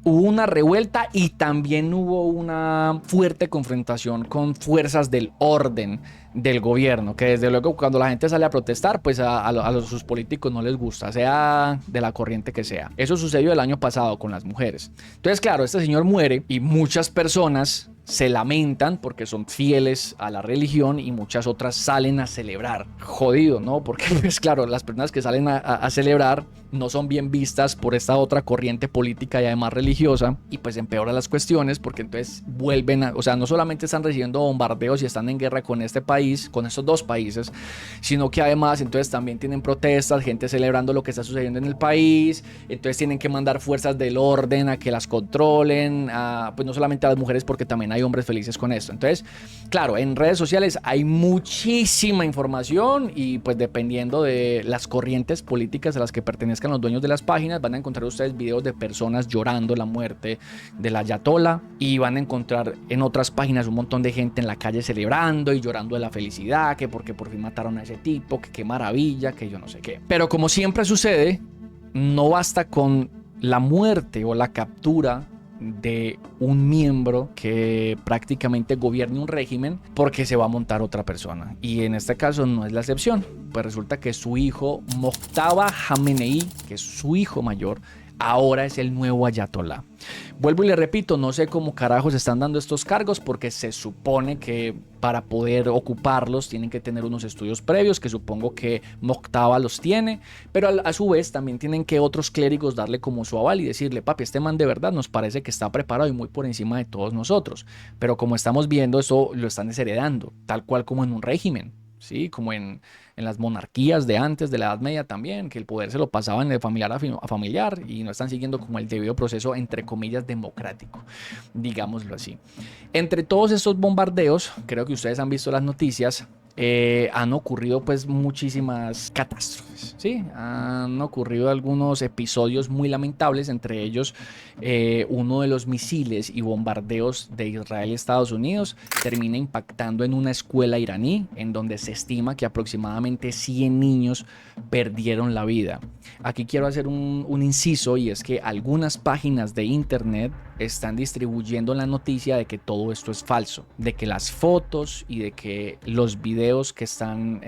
hubo una revuelta y también hubo una fuerte confrontación con fuerzas del orden del gobierno, que desde luego cuando la gente sale a protestar, pues a sus políticos no les gusta, sea de la corriente que sea. Eso sucedió el año pasado con las mujeres. Entonces, claro, este señor muere y muchas personas se lamentan porque son fieles a la religión y muchas otras salen a celebrar. Jodido, ¿no? Porque pues claro, las personas que salen a celebrar no son bien vistas por esta otra corriente política y además religiosa, y pues empeora las cuestiones porque entonces vuelven o sea, no solamente están recibiendo bombardeos y están en guerra con este país, con estos dos países, sino que además entonces también tienen protestas, gente celebrando lo que está sucediendo en el país, entonces tienen que mandar fuerzas del orden a que las controlen, pues no solamente a las mujeres, porque también hay hombres felices con esto. Entonces, claro, en redes sociales hay muchísima información y pues dependiendo de las corrientes políticas a las que pertenezcan los dueños de las páginas, van a encontrar ustedes videos de personas llorando la muerte del ayatolá y van a encontrar en otras páginas un montón de gente en la calle celebrando y llorando de la felicidad, que porque por fin mataron a ese tipo, que qué maravilla, que yo no sé qué. Pero como siempre sucede, no basta con la muerte o la captura de un miembro que prácticamente gobierne un régimen, porque se va a montar otra persona, y en este caso no es la excepción. Pues resulta que su hijo Mojtaba Khamenei, que es su hijo mayor, ahora es el nuevo ayatolá. Vuelvo y le repito, no sé cómo carajos están dando estos cargos, porque se supone que para poder ocuparlos tienen que tener unos estudios previos, que supongo que Mojtaba los tiene, pero a su vez también tienen que otros clérigos darle como su aval y decirle: papi, este man de verdad nos parece que está preparado y muy por encima de todos nosotros. Pero como estamos viendo, eso lo están desheredando, tal cual como en un régimen. Sí, como en las monarquías de antes, de la Edad Media también, que el poder se lo pasaban de familiar a familiar y no están siguiendo como el debido proceso, entre comillas, democrático, digámoslo así. Entre todos estos bombardeos, creo que ustedes han visto las noticias, han ocurrido pues muchísimas catástrofes, ¿sí? Han ocurrido algunos episodios muy lamentables, entre ellos uno de los misiles y bombardeos de Israel y Estados Unidos termina impactando en una escuela iraní, en donde se estima que aproximadamente 100 niños perdieron la vida. Aquí quiero hacer un inciso, y es que algunas páginas de internet están distribuyendo la noticia de que todo esto es falso, de que las fotos y de que los videos que están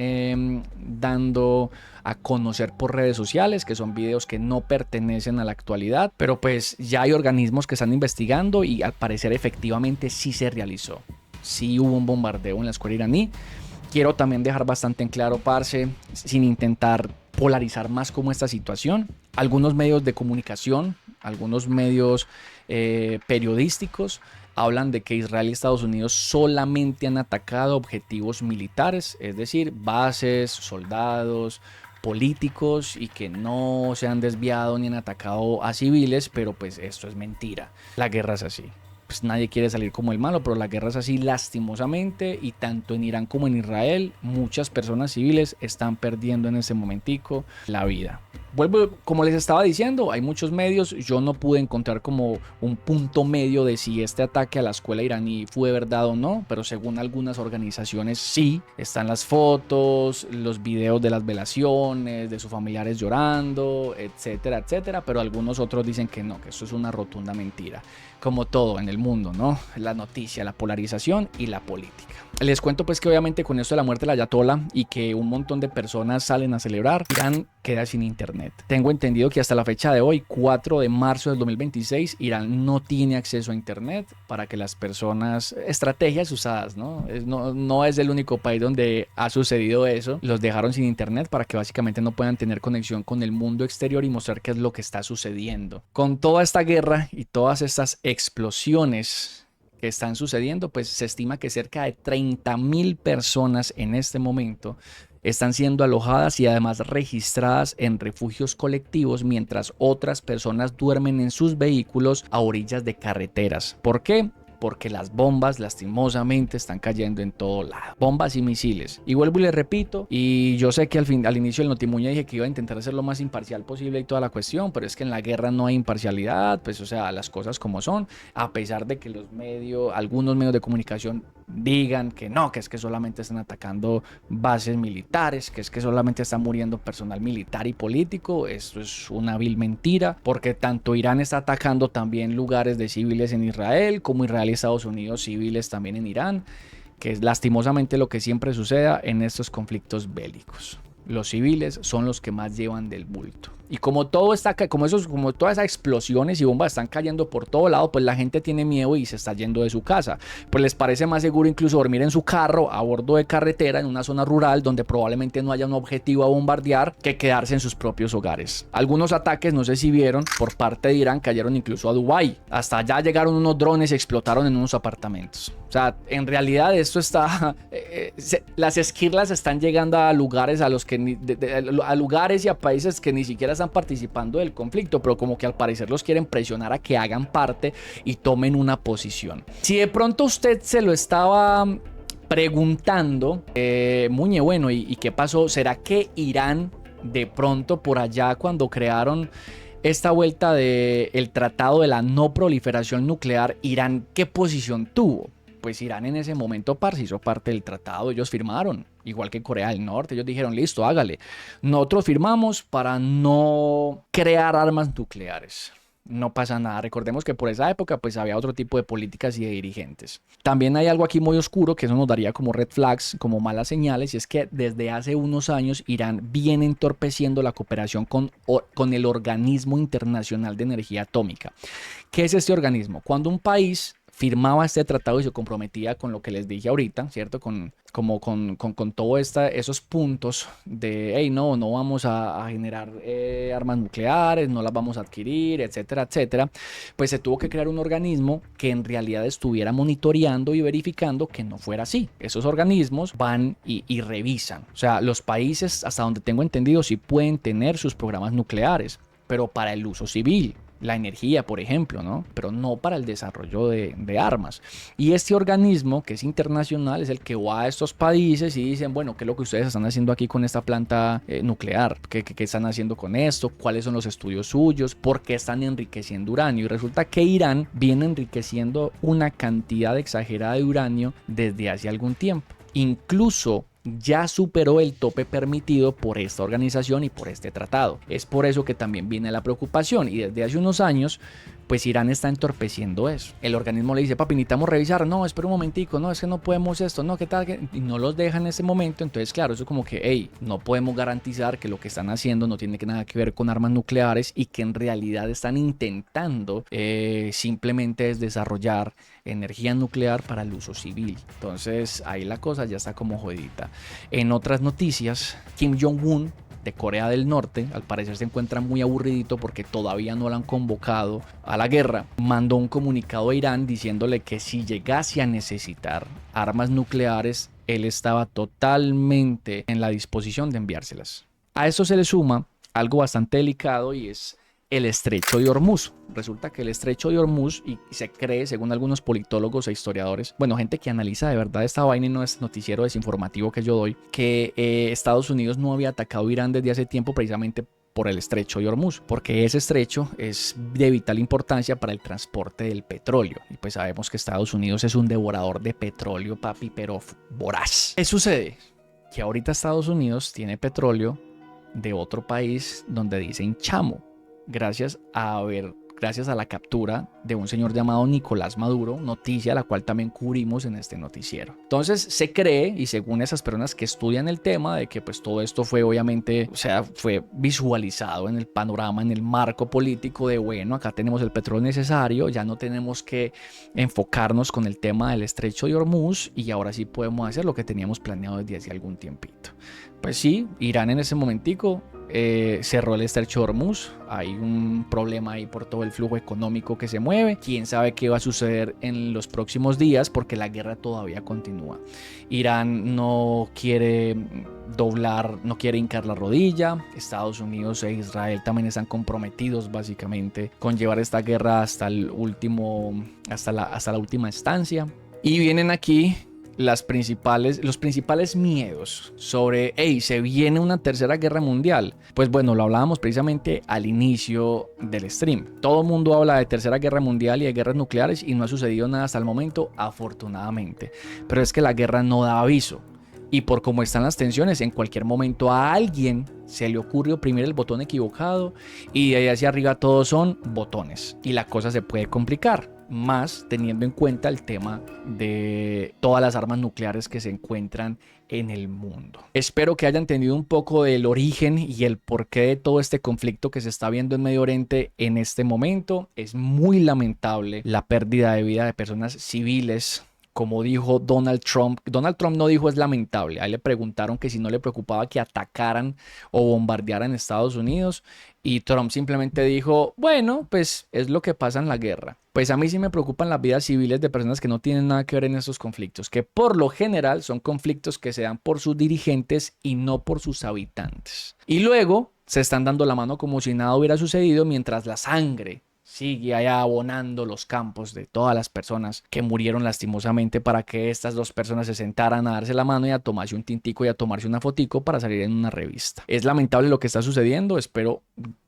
dando a conocer por redes sociales, que son videos que no pertenecen a la actualidad, pero pues ya hay organismos que están investigando y al parecer efectivamente sí se realizó, sí hubo un bombardeo en la escuela iraní. Quiero también dejar bastante en claro, parce, sin intentar polarizar más como esta situación, algunos medios de comunicación, algunos medios periodísticos hablan de que Israel y Estados Unidos solamente han atacado objetivos militares, es decir, bases, soldados, políticos, y que no se han desviado ni han atacado a civiles, pero pues esto es mentira. La guerra es así. Pues nadie quiere salir como el malo, pero la guerra es así lastimosamente, y tanto en Irán como en Israel muchas personas civiles están perdiendo en este momentico la vida. Vuelvo, como les estaba diciendo, hay muchos medios, yo no pude encontrar como un punto medio de si este ataque a la escuela iraní fue verdad o no, pero según algunas organizaciones sí, están las fotos, los videos de las velaciones, de sus familiares llorando, etcétera, etcétera, pero algunos otros dicen que no, que esto es una rotunda mentira. Como todo en el mundo, ¿no? La noticia, la polarización y la política. Les cuento pues que obviamente con esto de la muerte del ayatollah y que un montón de personas salen a celebrar, Irán queda sin internet. Tengo entendido que hasta la fecha de hoy, 4 de marzo del 2026, Irán no tiene acceso a internet para que las personas, estrategias usadas, ¿no? No es el único país donde ha sucedido eso. Los dejaron sin internet para que básicamente no puedan tener conexión con el mundo exterior y mostrar qué es lo que está sucediendo. Con toda esta guerra y todas estas explosiones que están sucediendo, pues se estima que cerca de 30.000 personas en este momento están siendo alojadas y además registradas en refugios colectivos, mientras otras personas duermen en sus vehículos a orillas de carreteras. ¿Por qué? Porque las bombas lastimosamente están cayendo en todo lado. Bombas y misiles. Y vuelvo y les repito, y yo sé que al inicio del Notimuña dije que iba a intentar ser lo más imparcial posible y toda la cuestión, pero es que en la guerra no hay imparcialidad, pues o sea, las cosas como son, a pesar de que algunos medios de comunicación digan que no, que es que solamente están atacando bases militares, que es que solamente está muriendo personal militar y político. Esto es una vil mentira, porque tanto Irán está atacando también lugares de civiles en Israel, como Israel y Estados Unidos civiles también en Irán, que es lastimosamente lo que siempre suceda en estos conflictos bélicos. Los civiles son los que más llevan del bulto. Y como todo está, como todas esas explosiones y bombas están cayendo por todo lado, pues la gente tiene miedo y se está yendo de su casa. Pues les parece más seguro incluso dormir en su carro a bordo de carretera en una zona rural donde probablemente no haya un objetivo a bombardear, que quedarse en sus propios hogares. Algunos ataques, no sé si vieron, por parte de Irán cayeron incluso a Dubái. Hasta allá llegaron unos drones y explotaron en unos apartamentos. O sea, en realidad esto está... las esquirlas están llegando a lugares a lugares y a países que ni siquiera están participando del conflicto, pero como que al parecer los quieren presionar a que hagan parte y tomen una posición. Si de pronto usted se lo estaba preguntando, Muñe, bueno, ¿y qué pasó? ¿Será que Irán de pronto por allá cuando crearon esta vuelta del tratado de la no proliferación nuclear, Irán qué posición tuvo? Pues Irán en ese momento hizo parte del tratado, ellos firmaron, igual que Corea del Norte, ellos dijeron listo, hágale. Nosotros firmamos para no crear armas nucleares. No pasa nada. Recordemos que por esa época pues había otro tipo de políticas y de dirigentes. También hay algo aquí muy oscuro que eso nos daría como red flags, como malas señales, y es que desde hace unos años Irán viene entorpeciendo la cooperación con el Organismo Internacional de Energía Atómica. ¿Qué es este organismo? Cuando un país firmaba este tratado y se comprometía con lo que les dije ahorita, ¿cierto? Con todos esos puntos de, hey, no vamos a generar armas nucleares, no las vamos a adquirir, etcétera, etcétera, pues se tuvo que crear un organismo que en realidad estuviera monitoreando y verificando que no fuera así. Esos organismos van y revisan. O sea, los países, hasta donde tengo entendido, sí pueden tener sus programas nucleares, pero para el uso civil. la energía, por ejemplo, ¿no? Pero no para el desarrollo de armas. Y este organismo, que es internacional, es el que va a estos países y dicen, bueno, ¿qué es lo que ustedes están haciendo aquí con esta planta nuclear? ¿Qué están haciendo con esto? ¿Cuáles son los estudios suyos? ¿Por qué están enriqueciendo uranio? Y resulta que Irán viene enriqueciendo una cantidad exagerada de uranio desde hace algún tiempo. Incluso ya superó el tope permitido por esta organización y por este tratado. Es por eso que también viene la preocupación, y desde hace unos años pues Irán está entorpeciendo eso. El organismo le dice, papi, necesitamos revisar, no, espera un momentico, no, es que no podemos esto, no, qué tal, y no los dejan en ese momento. Entonces claro, eso es como que, hey, no podemos garantizar que lo que están haciendo no tiene nada que ver con armas nucleares y que en realidad están intentando simplemente es desarrollar energía nuclear para el uso civil. Entonces ahí la cosa ya está como jodida. En otras noticias, Kim Jong-un de Corea del Norte, al parecer se encuentra muy aburridito porque todavía no lo han convocado a la guerra. Mandó un comunicado a Irán diciéndole que si llegase a necesitar armas nucleares, él estaba totalmente en la disposición de enviárselas. A esto se le suma algo bastante delicado y es el estrecho de Hormuz. Resulta que el estrecho de Hormuz, y se cree, según algunos politólogos e historiadores, bueno, gente que analiza de verdad esta vaina y no es noticiero desinformativo que yo doy, que Estados Unidos no había atacado a Irán desde hace tiempo precisamente por el estrecho de Hormuz, porque ese estrecho es de vital importancia para el transporte del petróleo. Y pues sabemos que Estados Unidos es un devorador de petróleo, papi, pero voraz. ¿Qué sucede? Que ahorita Estados Unidos tiene petróleo de otro país donde dicen chamo, gracias a la captura de un señor llamado Nicolás Maduro, noticia la cual también cubrimos en este noticiero. Entonces se cree, y según esas personas que estudian el tema, de que pues todo esto fue obviamente, o sea, fue visualizado en el panorama, en el marco político de, bueno, acá tenemos el petróleo necesario, ya no tenemos que enfocarnos con el tema del estrecho de Hormuz y ahora sí podemos hacer lo que teníamos planeado desde hace algún tiempito. Pues sí, Irán en ese momentico cerró el estrecho de Hormuz. Hay un problema ahí por todo el flujo económico que se mueve. Quién sabe qué va a suceder en los próximos días porque la guerra todavía continúa. Irán no quiere doblar, no quiere hincar la rodilla. Estados Unidos e Israel también están comprometidos básicamente con llevar esta guerra hasta la última instancia. Y vienen aquí los principales miedos sobre, hey, se viene una tercera guerra mundial. Pues bueno, lo hablábamos precisamente al inicio del stream. Todo el mundo habla de tercera guerra mundial y de guerras nucleares y no ha sucedido nada hasta el momento, afortunadamente. Pero es que la guerra no da aviso. Y por cómo están las tensiones, en cualquier momento a alguien se le ocurre oprimir el botón equivocado y de ahí hacia arriba todos son botones. Y la cosa se puede complicar. Más teniendo en cuenta el tema de todas las armas nucleares que se encuentran en el mundo. Espero que hayan entendido un poco del origen y el porqué de todo este conflicto que se está viendo en Medio Oriente en este momento. Es muy lamentable la pérdida de vida de personas civiles. Como dijo Donald Trump no dijo es lamentable. A él le preguntaron que si no le preocupaba que atacaran o bombardearan Estados Unidos y Trump simplemente dijo, bueno, pues es lo que pasa en la guerra. Pues a mí sí me preocupan las vidas civiles de personas que no tienen nada que ver en estos conflictos, que por lo general son conflictos que se dan por sus dirigentes y no por sus habitantes. Y luego se están dando la mano como si nada hubiera sucedido mientras la sangre sigue allá abonando los campos de todas las personas que murieron lastimosamente para que estas dos personas se sentaran a darse la mano y a tomarse un tintico y a tomarse una fotico para salir en una revista. Es lamentable lo que está sucediendo, espero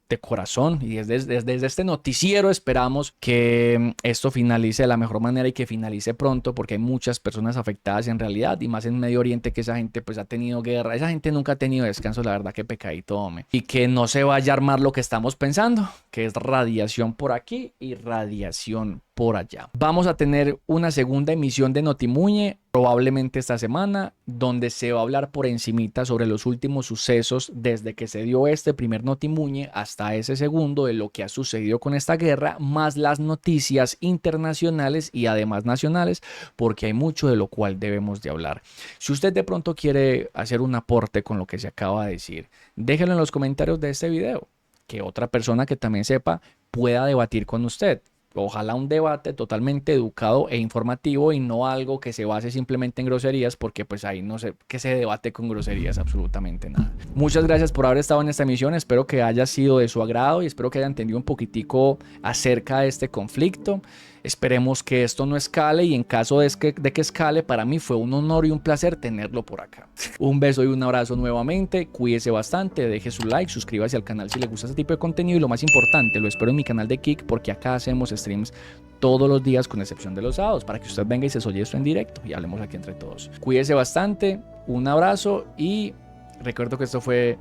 de corazón y desde este noticiero esperamos que esto finalice de la mejor manera y que finalice pronto porque hay muchas personas afectadas en realidad y más en Medio Oriente que esa gente pues ha tenido guerra, esa gente nunca ha tenido descanso, la verdad que pecadito, hombre. Y que no se vaya a armar lo que estamos pensando, que es radiación por aquí y radiación por allá. Vamos a tener una segunda emisión de Notimuñe probablemente esta semana, donde se va a hablar por encimita sobre los últimos sucesos desde que se dio este primer Notimuñe hasta ese segundo de lo que ha sucedido con esta guerra, más las noticias internacionales y además nacionales, porque hay mucho de lo cual debemos de hablar. Si usted de pronto quiere hacer un aporte con lo que se acaba de decir, déjelo en los comentarios de este video, que otra persona que también sepa pueda debatir con usted. Ojalá un debate totalmente educado e informativo y no algo que se base simplemente en groserías, porque pues ahí no sé qué se debate con groserías, absolutamente nada. Muchas gracias por haber estado en esta emisión, espero que haya sido de su agrado y espero que hayan entendido un poquitico acerca de este conflicto. Esperemos que esto no escale y en caso de que escale, para mí fue un honor y un placer tenerlo por acá. Un beso y un abrazo nuevamente, cuídese bastante, deje su like, suscríbase al canal si le gusta este tipo de contenido y lo más importante, lo espero en mi canal de Kick porque acá hacemos streams todos los días con excepción de los sábados para que usted venga y se oye esto en directo y hablemos aquí entre todos. Cuídese bastante, un abrazo y recuerdo que esto fue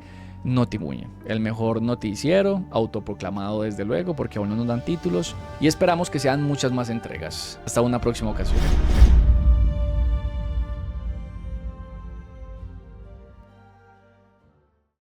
Notimuñe, el mejor noticiero, autoproclamado desde luego porque aún no nos dan títulos y esperamos que sean muchas más entregas. Hasta una próxima ocasión.